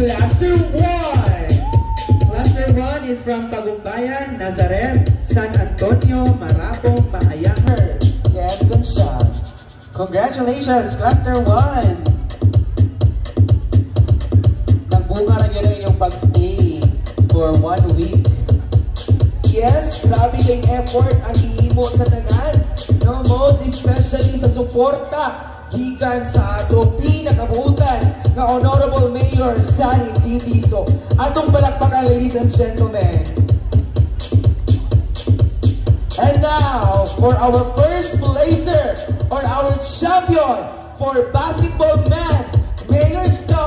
Cluster 1. Cluster 1 is from Pagumbayan, Nazareth, San Antonio, Marapong, Mahayang. Ganda siya. Congratulations, Cluster 1! Nagbunga lang yun ang inyong pag-stay for 1 week. Yes, grabe yung effort ang ihimo sa tanan. No, most especially sa suporta gikan sa ato pinakabuutan na Honorable Mayor Sani Titiso. Atong palakpakan, ladies and gentlemen. And now, for our first placer or our champion for basketball man, Mayor Scott.